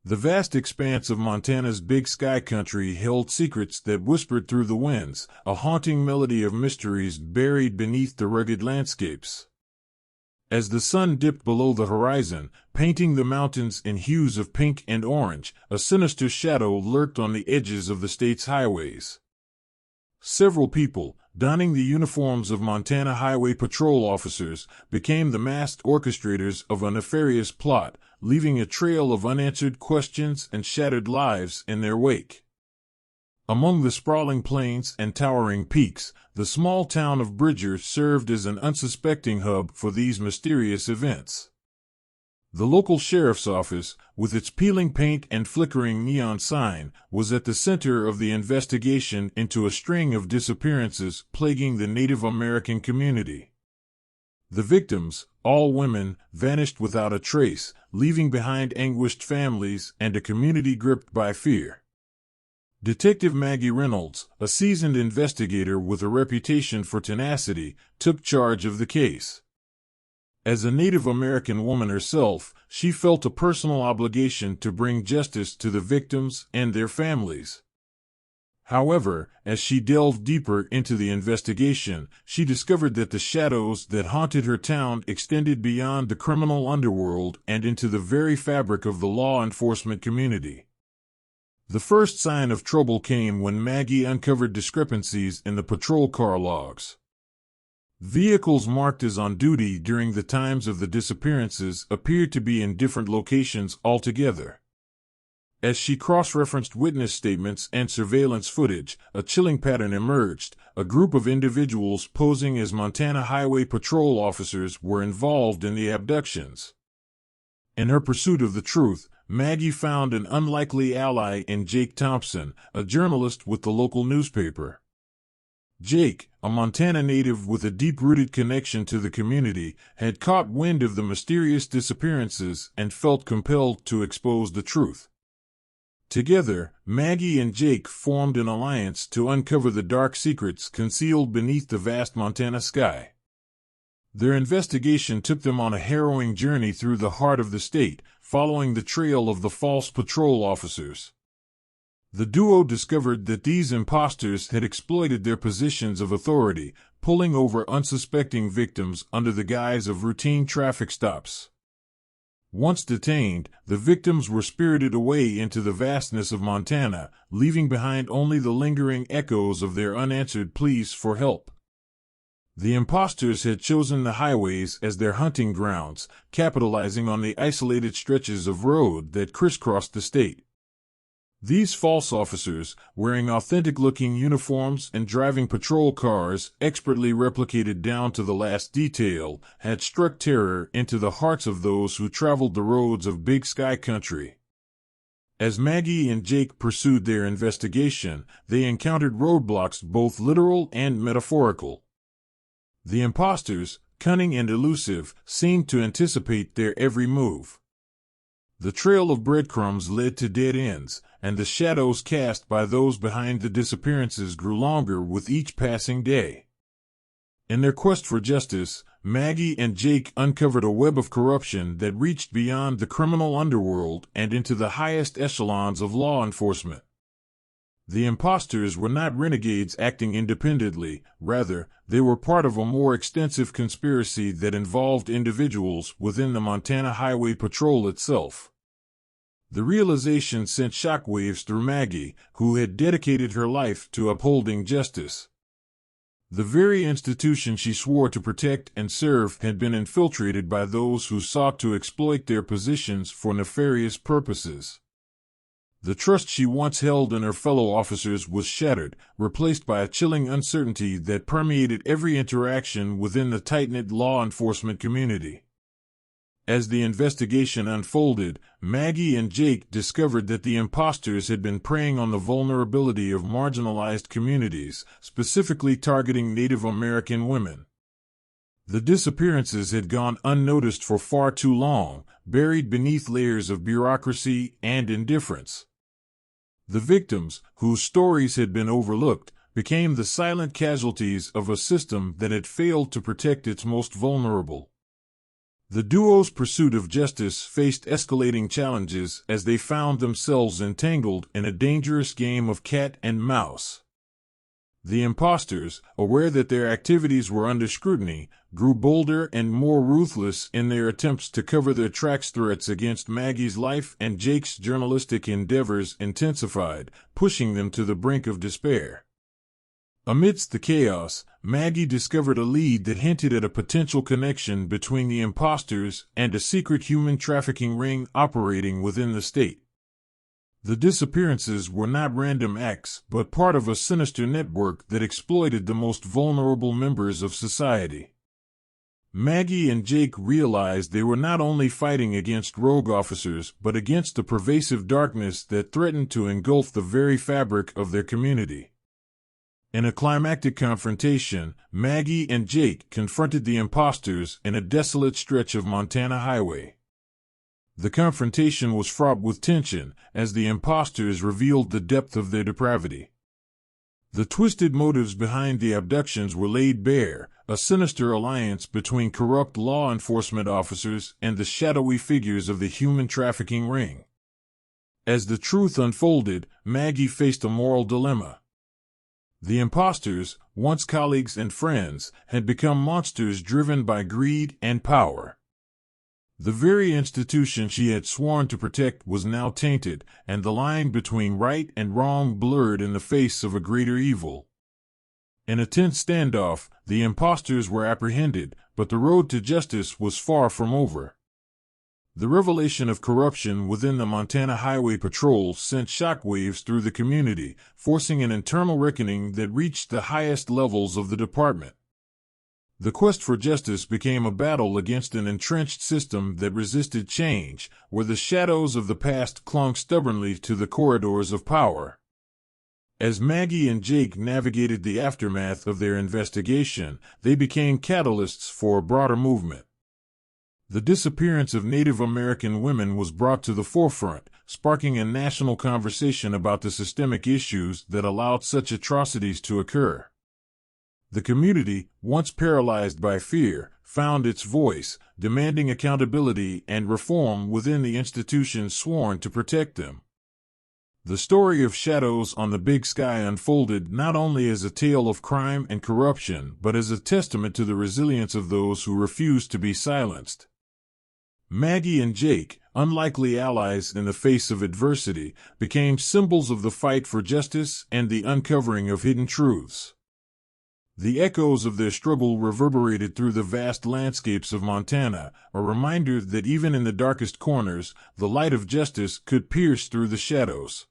The vast expanse of Montana's Big Sky Country held secrets that whispered through the winds, a haunting melody of mysteries buried beneath the rugged landscapes. As the sun dipped below the horizon, painting the mountains in hues of pink and orange, a sinister shadow lurked on the edges of the state's highways. Several people, donning the uniforms of Montana Highway Patrol officers, became the masked orchestrators of a nefarious plot, leaving a trail of unanswered questions and shattered lives in their wake. Among the sprawling plains and towering peaks, the small town of Bridger served as an unsuspecting hub for these mysterious events. The local sheriff's office, with its peeling paint and flickering neon sign, was at the center of the investigation into a string of disappearances plaguing the Native American community. The victims, all women, vanished without a trace, leaving behind anguished families and a community gripped by fear. Detective Maggie Reynolds, a seasoned investigator with a reputation for tenacity, took charge of the case. As a Native American woman herself, she felt a personal obligation to bring justice to the victims and their families. However, as she delved deeper into the investigation, she discovered that the shadows that haunted her town extended beyond the criminal underworld and into the very fabric of the law enforcement community. The first sign of trouble came when Maggie uncovered discrepancies in the patrol car logs. Vehicles marked as on duty during the times of the disappearances appeared to be in different locations altogether. As she cross-referenced witness statements and surveillance footage, a chilling pattern emerged. A group of individuals posing as Montana Highway Patrol officers were involved in the abductions. In her pursuit of the truth, Maggie found an unlikely ally in Jake Thompson, a journalist with the local newspaper. Jake, a Montana native with a deep-rooted connection to the community, had caught wind of the mysterious disappearances and felt compelled to expose the truth. Together, Maggie and Jake formed an alliance to uncover the dark secrets concealed beneath the vast Montana sky. Their investigation took them on a harrowing journey through the heart of the state, following the trail of the false patrol officers. The duo discovered that these imposters had exploited their positions of authority, pulling over unsuspecting victims under the guise of routine traffic stops. Once detained, the victims were spirited away into the vastness of Montana, leaving behind only the lingering echoes of their unanswered pleas for help. The imposters had chosen the highways as their hunting grounds, capitalizing on the isolated stretches of road that crisscrossed the state. These false officers, wearing authentic-looking uniforms and driving patrol cars expertly replicated down to the last detail, had struck terror into the hearts of those who traveled the roads of Big Sky Country. As Maggie and Jake pursued their investigation, they encountered roadblocks both literal and metaphorical. The imposters, cunning and elusive, seemed to anticipate their every move. The trail of breadcrumbs led to dead ends, and the shadows cast by those behind the disappearances grew longer with each passing day. In their quest for justice, Maggie and Jake uncovered a web of corruption that reached beyond the criminal underworld and into the highest echelons of law enforcement. The imposters were not renegades acting independently, rather, they were part of a more extensive conspiracy that involved individuals within the Montana Highway Patrol itself. The realization sent shockwaves through Maggie, who had dedicated her life to upholding justice. The very institution she swore to protect and serve had been infiltrated by those who sought to exploit their positions for nefarious purposes. The trust she once held in her fellow officers was shattered, replaced by a chilling uncertainty that permeated every interaction within the tight-knit law enforcement community. As the investigation unfolded, Maggie and Jake discovered that the imposters had been preying on the vulnerability of marginalized communities, specifically targeting Native American women. The disappearances had gone unnoticed for far too long, buried beneath layers of bureaucracy and indifference. The victims, whose stories had been overlooked, became the silent casualties of a system that had failed to protect its most vulnerable. The duo's pursuit of justice faced escalating challenges as they found themselves entangled in a dangerous game of cat and mouse. The imposters, aware that their activities were under scrutiny, grew bolder and more ruthless in their attempts to cover their tracks. Threats against Maggie's life and Jake's journalistic endeavors intensified, pushing them to the brink of despair. Amidst the chaos, Maggie discovered a lead that hinted at a potential connection between the imposters and a secret human trafficking ring operating within the state. The disappearances were not random acts, but part of a sinister network that exploited the most vulnerable members of society. Maggie and Jake realized they were not only fighting against rogue officers, but against the pervasive darkness that threatened to engulf the very fabric of their community. In a climactic confrontation, Maggie and Jake confronted the imposters in a desolate stretch of Montana highway. The confrontation was fraught with tension, as the imposters revealed the depth of their depravity. The twisted motives behind the abductions were laid bare, a sinister alliance between corrupt law enforcement officers and the shadowy figures of the human trafficking ring. As the truth unfolded, Maggie faced a moral dilemma. The imposters, once colleagues and friends, had become monsters driven by greed and power. The very institution she had sworn to protect was now tainted, and the line between right and wrong blurred in the face of a greater evil. In a tense standoff, the imposters were apprehended, but the road to justice was far from over. The revelation of corruption within the Montana Highway Patrol sent shockwaves through the community, forcing an internal reckoning that reached the highest levels of the department. The quest for justice became a battle against an entrenched system that resisted change, where the shadows of the past clung stubbornly to the corridors of power. As Maggie and Jake navigated the aftermath of their investigation, they became catalysts for a broader movement. The disappearance of Native American women was brought to the forefront, sparking a national conversation about the systemic issues that allowed such atrocities to occur. The community, once paralyzed by fear, found its voice, demanding accountability and reform within the institutions sworn to protect them. The story of Shadows on the Big Sky unfolded not only as a tale of crime and corruption, but as a testament to the resilience of those who refused to be silenced. Maggie and Jake, unlikely allies in the face of adversity, became symbols of the fight for justice and the uncovering of hidden truths. The echoes of their struggle reverberated through the vast landscapes of Montana, a reminder that even in the darkest corners, the light of justice could pierce through the shadows.